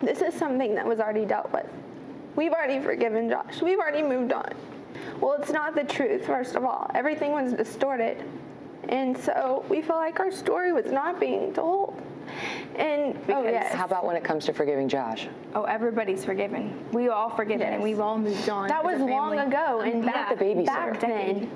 This is something that was already dealt with. We've already forgiven Josh. We've already moved on. Well, it's not the truth, first of all. Everything was distorted. And so we feel like our story was not being told. And yes. How about when it comes to forgiving Josh? Oh, everybody's forgiven. We all forgiven, and we've all moved on. That was long ago, and back the babysitter. Back then.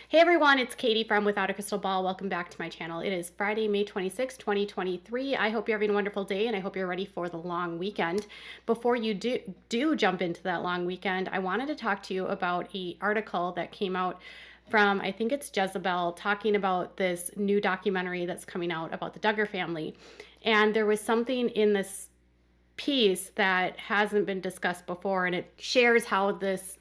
Hey everyone, it's Katie from Without a Crystal Ball. Welcome back to my channel. It is Friday, May 26, 2023. I hope you're having a wonderful day and I hope you're ready for the long weekend. Before you do jump into that long weekend, I wanted to talk to you about an article that came out from, I think it's Jezebel, talking about this new documentary that's coming out about the Duggar family. And there was something in this piece that hasn't been discussed before, and it shares how this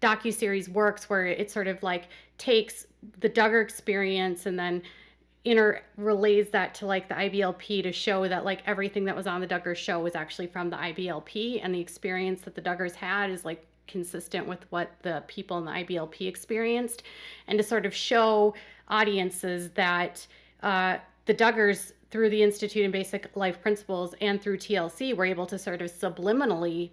docuseries works, where it sort of like takes the Duggar experience and then relays that to like the IBLP to show that like everything that was on the Duggar show was actually from the IBLP, and the experience that the Duggars had is like consistent with what the people in the IBLP experienced, and to sort of show audiences that the Duggars, through the Institute in Basic Life Principles and through TLC, were able to sort of subliminally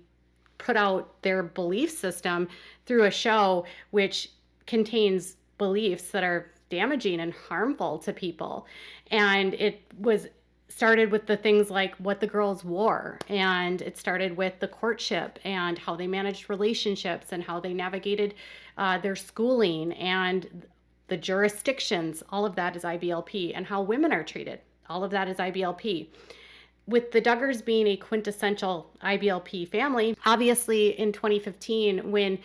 put out their belief system through a show which contains beliefs that are damaging and harmful to people. And it was started with the things like what the girls wore, and it started with the courtship and how they managed relationships and how they navigated their schooling and the jurisdictions. All of that is IBLP, and how women are treated. All of that is IBLP. With the Duggars being a quintessential IBLP family, obviously in 2015, when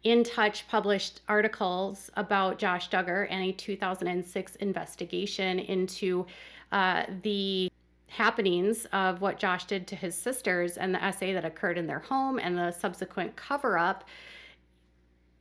In Touch published articles about Josh Duggar and a 2006 investigation into the happenings of what Josh did to his sisters and the essay that occurred in their home and the subsequent cover-up,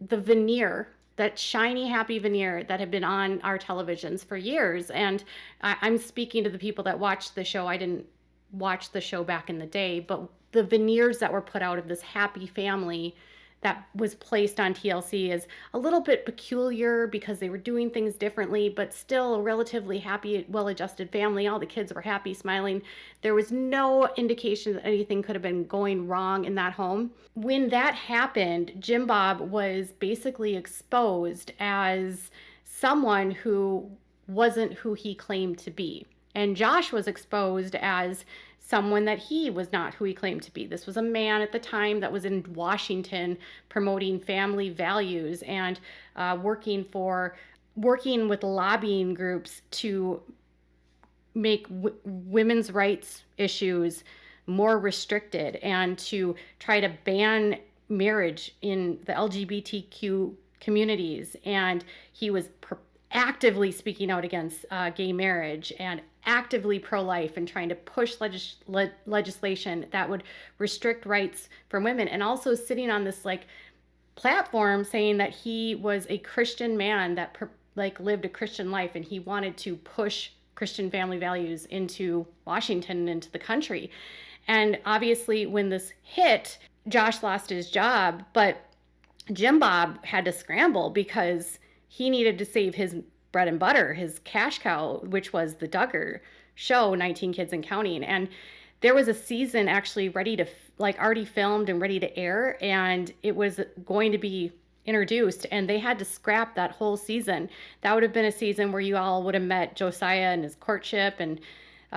the veneer, that shiny, happy veneer that had been on our televisions for years. And I'm speaking to the people that watched the show. I didn't watch the show back in the day, but the veneers that were put out of this happy family that was placed on TLC is a little bit peculiar because they were doing things differently, but still a relatively happy, well-adjusted family. All the kids were happy, smiling. There was no indication that anything could have been going wrong in that home. When that happened, Jim Bob was basically exposed as someone who wasn't who he claimed to be. And Josh was exposed as someone that he was not who he claimed to be. This was a man at the time that was in Washington promoting family values and working with lobbying groups to make women's rights issues more restricted and to try to ban marriage in the LGBTQ communities. And he was actively speaking out against gay marriage and actively pro-life and trying to push legislation that would restrict rights for women, and also sitting on this like platform saying that he was a Christian man that lived a Christian life, and he wanted to push Christian family values into Washington and into the country. And obviously when this hit, Josh lost his job, but Jim Bob had to scramble because he needed to save his bread and butter, his cash cow, which was the Duggar show, 19 Kids and Counting. And there was a season actually ready to, already filmed and ready to air, and it was going to be introduced, and they had to scrap that whole season. That would have been a season where you all would have met Josiah and his courtship, and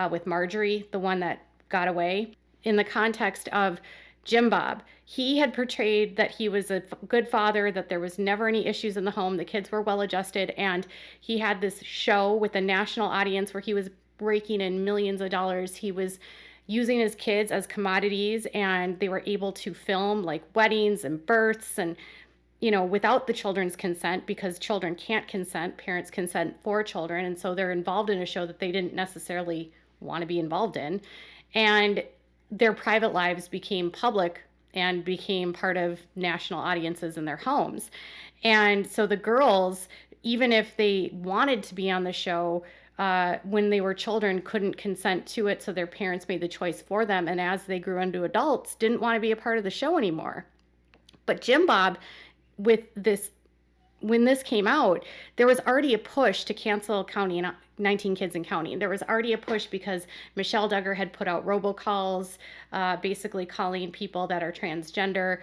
with Marjorie, the one that got away. In the context of Jim Bob, he had portrayed that he was a good father, that there was never any issues in the home, the kids were well adjusted, and he had this show with a national audience where he was raking in millions of dollars. He was using his kids as commodities, and they were able to film like weddings and births, and without the children's consent, because children can't consent, parents consent for children, and so they're involved in a show that they didn't necessarily want to be involved in. And their private lives became public and became part of national audiences in their homes. And so the girls, even if they wanted to be on the show, when they were children, couldn't consent to it. So their parents made the choice for them. And as they grew into adults, didn't want to be a part of the show anymore. But Jim Bob, with this, when this came out, there was already a push to cancel County and 19 Kids and Counting. There was already a push because Michelle Duggar had put out robocalls, basically calling people that are transgender,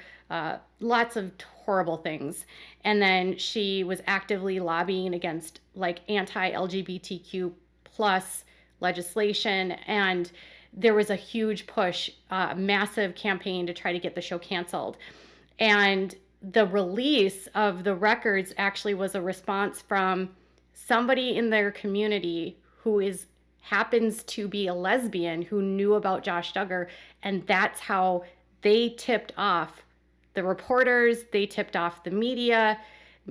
lots of horrible things. And then she was actively lobbying against like anti-LGBTQ plus legislation. And there was a huge push, massive campaign to try to get the show canceled. And the release of the records actually was a response from somebody in their community who happens to be a lesbian who knew about Josh Duggar, and that's how they tipped off the reporters, they tipped off the media.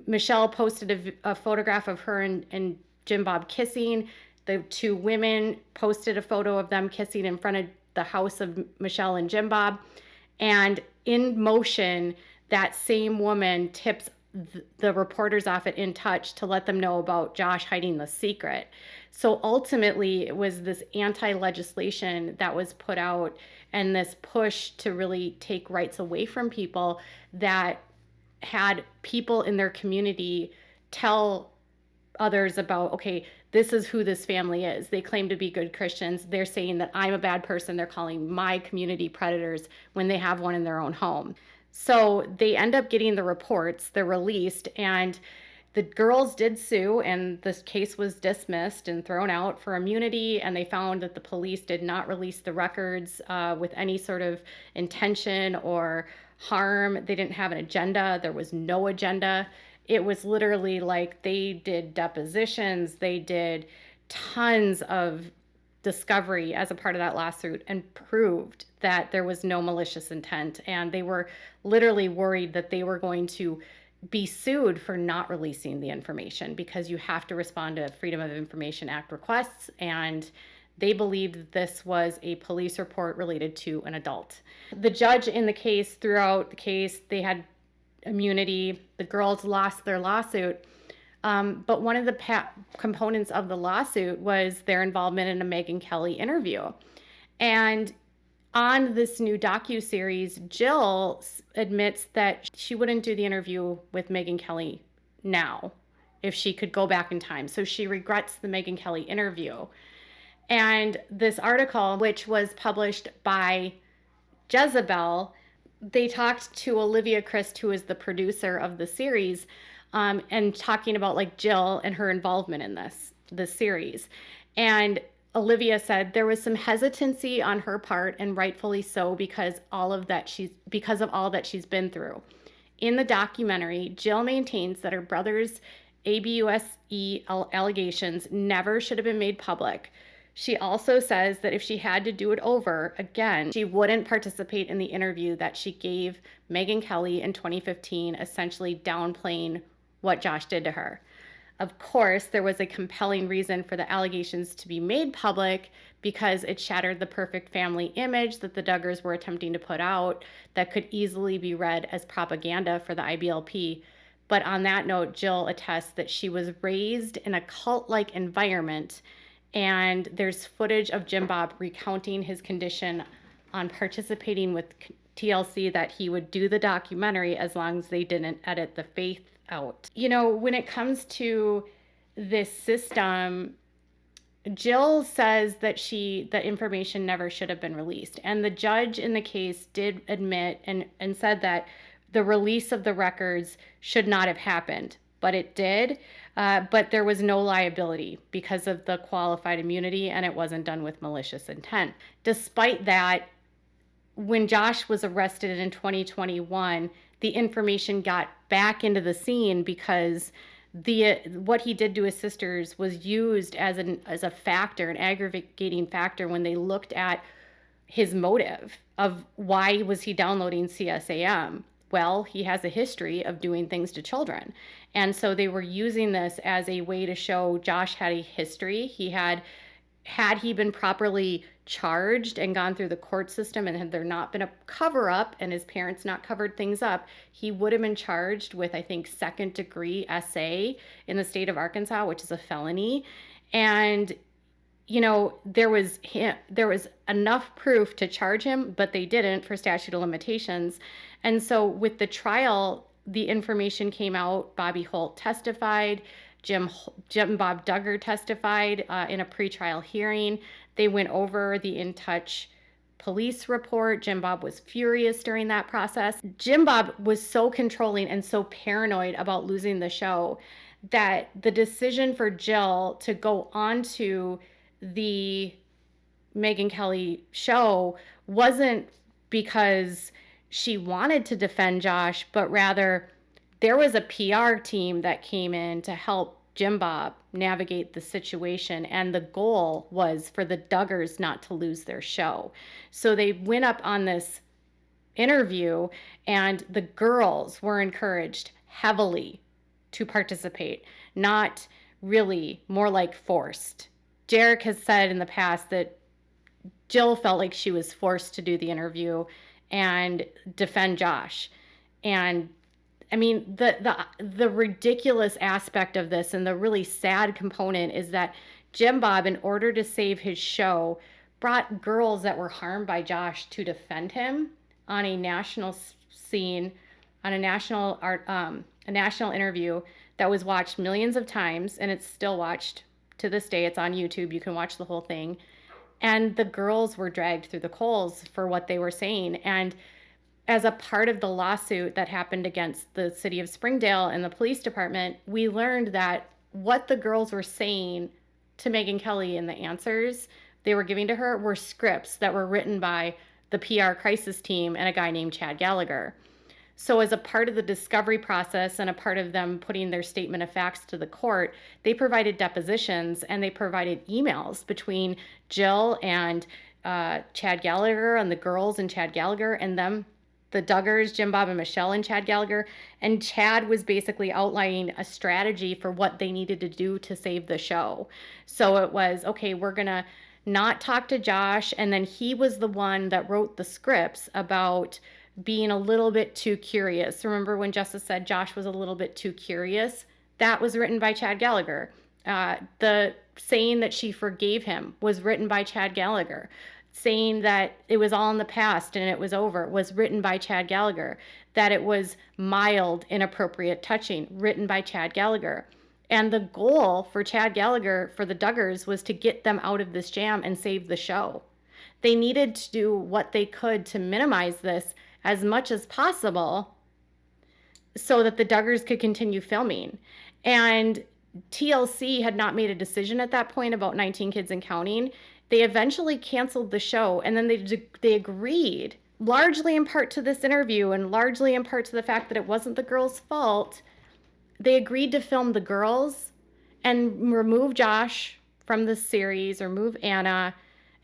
Michelle posted a photograph of her and Jim Bob kissing. The two women posted a photo of them kissing in front of the house of Michelle and Jim Bob. And in motion, that same woman tips the reporters off at In Touch to let them know about Josh hiding the secret. So ultimately, it was this anti-legislation that was put out and this push to really take rights away from people that had people in their community tell others about, okay, this is who this family is. They claim to be good Christians. They're saying that I'm a bad person. They're calling my community predators when they have one in their own home. So they end up getting the reports, they're released, and the girls did sue, and this case was dismissed and thrown out for immunity, and they found that the police did not release the records with any sort of intention or harm. They didn't have an agenda. There was no agenda. It was literally like they did depositions, they did tons of discovery as a part of that lawsuit and proved that there was no malicious intent. And they were literally worried that they were going to be sued for not releasing the information because you have to respond to Freedom of Information Act requests. And they believed that this was a police report related to an adult. The judge in the case, throughout the case, they had immunity. The girls lost their lawsuit. But one of the components of the lawsuit was their involvement in a Megyn Kelly interview. And on this new docuseries, Jill admits that she wouldn't do the interview with Megyn Kelly now if she could go back in time. So she regrets the Megyn Kelly interview. And this article, which was published by Jezebel, they talked to Olivia Christ, who is the producer of the series, and talking about like Jill and her involvement in this series. And Olivia said there was some hesitancy on her part, and rightfully so, because of all that she's been through. In the documentary, Jill maintains that her brother's ABUSE allegations never should have been made public. She also says that if she had to do it over again, she wouldn't participate in the interview that she gave Megyn Kelly in 2015, essentially downplaying what Josh did to her. Of course, there was a compelling reason for the allegations to be made public because it shattered the perfect family image that the Duggars were attempting to put out that could easily be read as propaganda for the IBLP. But on that note, Jill attests that she was raised in a cult-like environment, and there's footage of Jim Bob recounting his condition on participating with TLC that he would do the documentary as long as they didn't edit the faith out. You know, when it comes to this system, Jill says that the information never should have been released. And the judge in the case did admit and said that the release of the records should not have happened, but it did. But there was no liability because of the qualified immunity, and it wasn't done with malicious intent. Despite that, when Josh was arrested in 2021, the information got back into the scene because what he did to his sisters was used as a factor, an aggravating factor, when they looked at his motive of why was he downloading CSAM. Well, he has a history of doing things to children. And so they were using this as a way to show Josh had a history. He had had he been properly charged and gone through the court system, and had there not been a cover up and his parents not covered things up, he would have been charged with, I think, second-degree SA in the state of Arkansas, which is a felony. And there was enough proof to charge him, but they didn't for statute of limitations. And so with the trial, the information came out. Bobby Holt testified. Jim Bob Duggar testified in a pretrial hearing. They went over the In Touch police report. Jim Bob was furious during that process. Jim Bob was so controlling and so paranoid about losing the show that the decision for Jill to go on to the Megyn Kelly show wasn't because she wanted to defend Josh, but rather there was a PR team that came in to help Jim Bob navigate the situation, and the goal was for the Duggars not to lose their show. So they went up on this interview, and the girls were encouraged heavily to participate, not really, more like forced. Jarek has said in the past that Jill felt like she was forced to do the interview and defend Josh. And I mean, the ridiculous aspect of this and the really sad component is that Jim Bob, in order to save his show, brought girls that were harmed by Josh to defend him on a national scene, on a national interview that was watched millions of times, and it's still watched to this day. It's on YouTube. You can watch the whole thing. And the girls were dragged through the coals for what they were saying. And as a part of the lawsuit that happened against the city of Springdale and the police department, we learned that what the girls were saying to Megyn Kelly and the answers they were giving to her were scripts that were written by the PR crisis team and a guy named Chad Gallagher. So as a part of the discovery process and a part of them putting their statement of facts to the court, they provided depositions and they provided emails between Jill and Chad Gallagher and the girls and Chad Gallagher and them, the Duggars, Jim Bob and Michelle and Chad Gallagher. And Chad was basically outlining a strategy for what they needed to do to save the show. So it was, okay, we're going to not talk to Josh. And then he was the one that wrote the scripts about being a little bit too curious. Remember when Justice said Josh was a little bit too curious? That was written by Chad Gallagher. The saying that she forgave him was written by Chad Gallagher. Saying that it was all in the past and it was over was written by Chad Gallagher. That it was mild, inappropriate touching, written by Chad Gallagher. And the goal for Chad Gallagher, for the Duggars, was to get them out of this jam and save the show. They needed to do what they could to minimize this as much as possible so that the Duggars could continue filming. And TLC had not made a decision at that point about 19 Kids and Counting. They eventually canceled the show, and then they agreed, largely in part to this interview and largely in part to the fact that it wasn't the girls' fault. They agreed to film the girls and remove Josh from the series, or remove Anna,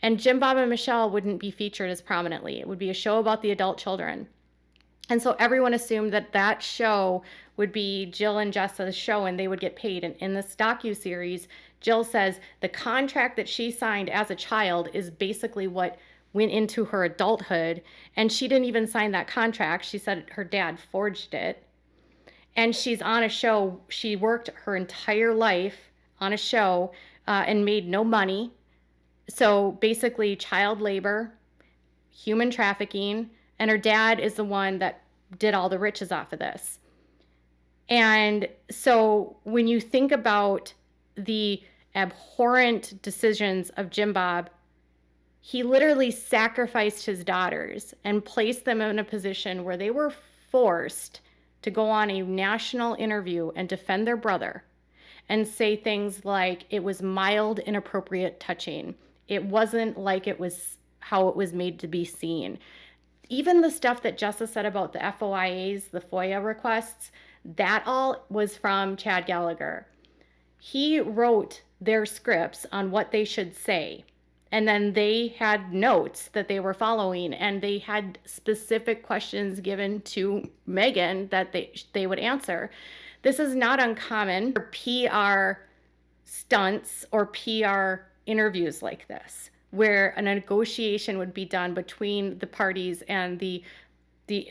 and Jim Bob and Michelle wouldn't be featured as prominently. It would be a show about the adult children. And so everyone assumed that that show would be Jill and Jessa's show and they would get paid. And in this docuseries, Jill says the contract that she signed as a child is basically what went into her adulthood. And she didn't even sign that contract. She said her dad forged it. And she's on a show. She worked her entire life on a show and made no money. So basically child labor, human trafficking, and her dad is the one that did all the riches off of this. And so when you think about the abhorrent decisions of Jim Bob, he literally sacrificed his daughters and placed them in a position where they were forced to go on a national interview and defend their brother and say things like it was mild, inappropriate touching. It wasn't like it was how it was made to be seen. Even the stuff that Justice said about the FOIAs, the FOIA requests, that all was from Chad Gallagher. He wrote their scripts on what they should say. And then they had notes that they were following, and they had specific questions given to Megyn that they would answer. This is not uncommon for PR stunts or PR interviews like this, where a negotiation would be done between the parties and the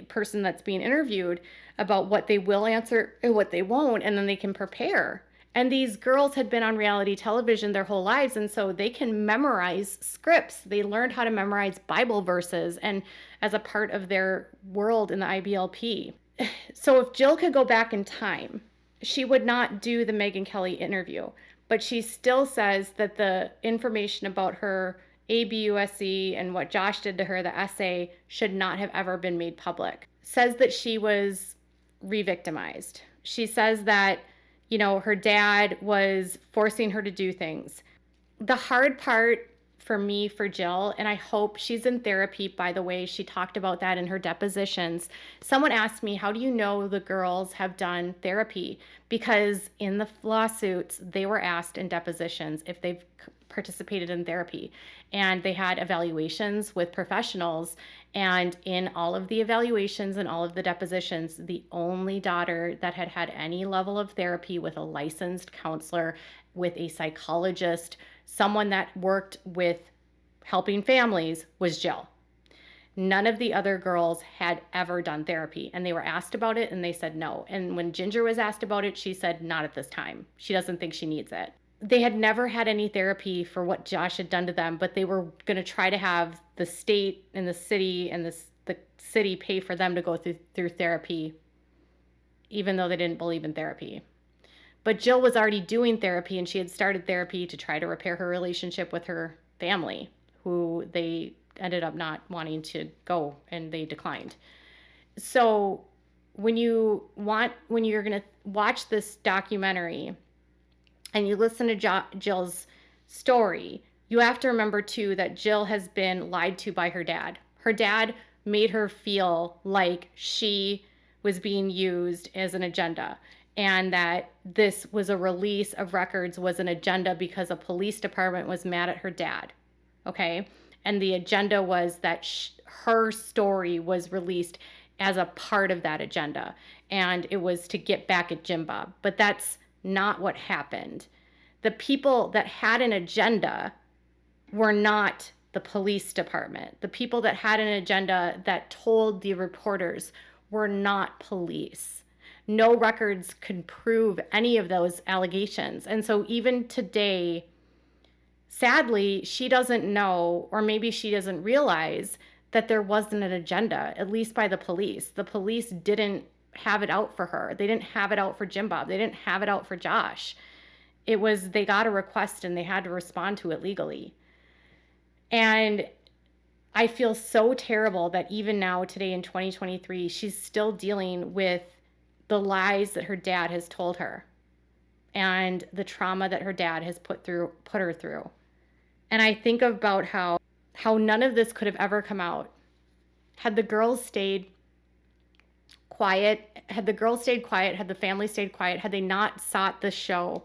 person that's being interviewed about what they will answer and what they won't, and then they can prepare. And these girls had been on reality television their whole lives, and so they can memorize scripts. They learned how to memorize Bible verses and as a part of their world in the IBLP. So if Jill could go back in time, she would not do the Megyn Kelly interview, but she still says that the information about her ABUSC and what Josh did to her, the essay, should not have ever been made public. Says that she was re-victimized. She says that, you know, her dad was forcing her to do things. The hard part for me, for Jill, and I hope she's in therapy, by the way, she talked about that in her depositions. Someone asked me, how do you know the girls have done therapy? Because in the lawsuits, they were asked in depositions if they've participated in therapy, and they had evaluations with professionals. And in all of the evaluations and all of the depositions, the only daughter that had had any level of therapy with a licensed counselor, with a psychologist, someone that worked with helping families, was Jill. None of the other girls had ever done therapy, and they were asked about it and they said no. And when Ginger was asked about it, she said not at this time. She doesn't think she needs it. They had never had any therapy for what Josh had done to them, but they were going to try to have the state and the city and the city pay for them to go through therapy, even though they didn't believe in therapy. But Jill was already doing therapy, and she had started therapy to try to repair her relationship with her family, who they ended up not wanting to go, and they declined. So when you're going to watch this documentary and you listen to Jill's story, you have to remember too that Jill has been lied to by her dad. Her dad made her feel like she was being used as an agenda, and that this was a release of records was an agenda because a police department was mad at her dad. Okay? And the agenda was that her story was released as a part of that agenda, and it was to get back at Jim Bob. But that's not what happened. The people that had an agenda were not the police department. The people that had an agenda that told the reporters were not police. No records could prove any of those allegations. And so even today, sadly, she doesn't know, or maybe she doesn't realize, that there wasn't an agenda, at least by the police. The police didn't have it out for her. They didn't have it out for Jim Bob. They didn't have it out for Josh. It was, they got a request and they had to respond to it legally. And I feel so terrible that even now, today in 2023, she's still dealing with the lies that her dad has told her and the trauma that her dad has put her through. And I think about how none of this could have ever come out had the girls stayed quiet, had the family stayed quiet, had they not sought the show.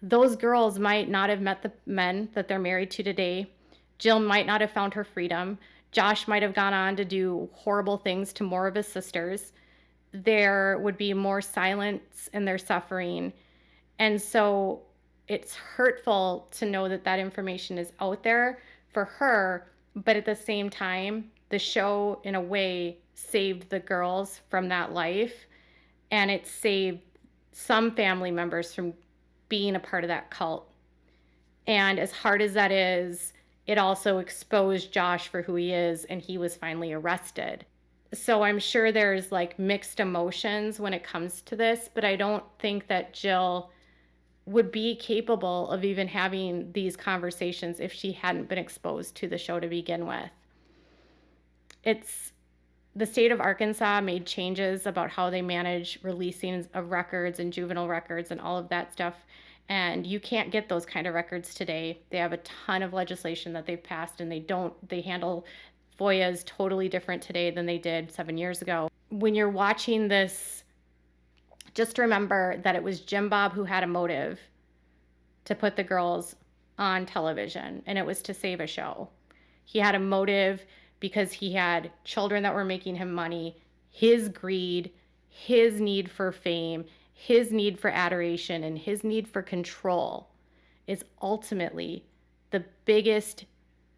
Those girls might not have met the men that they're married to today. Jill might not have found her freedom. Josh might have gone on to do horrible things to more of his sisters. There would be more silence in their suffering. And so it's hurtful to know that that information is out there for her, but at the same time, the show, in a way, saved the girls from that life, and it saved some family members from being a part of that cult. And as hard as that is, it also exposed Josh for who he is, and he was finally arrested. So I'm sure there's like mixed emotions when it comes to this, but I don't think that Jill would be capable of even having these conversations if she hadn't been exposed to the show to begin with. The state of Arkansas made changes about how they manage releasing of records and juvenile records and all of that stuff. And you can't get those kind of records today. They have a ton of legislation that they've passed, and they handle FOIAs totally different today than they did 7 years ago. When you're watching this, just remember that it was Jim Bob who had a motive to put the girls on television, and it was to save a show. He had a motive because he had children that were making him money, his greed, his need for fame, his need for adoration, and his need for control is ultimately the biggest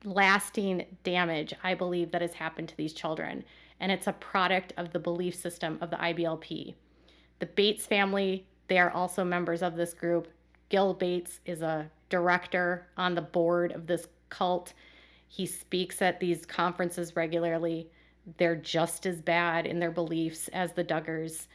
lasting damage, I believe, that has happened to these children. And it's a product of the belief system of the IBLP. The Bates family, they are also members of this group. Gil Bates is a director on the board of this cult. He speaks at these conferences regularly. They're just as bad in their beliefs as the Duggars.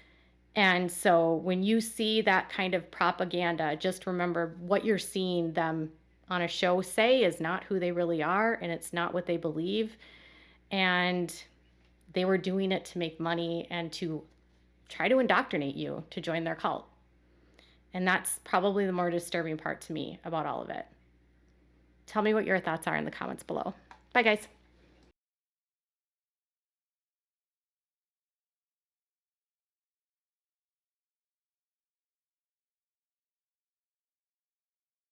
And so when you see that kind of propaganda, just remember what you're seeing them on a show say is not who they really are, and it's not what they believe. And they were doing it to make money and to try to indoctrinate you to join their cult. And that's probably the more disturbing part to me about all of it. Tell me what your thoughts are in the comments below. Bye, guys.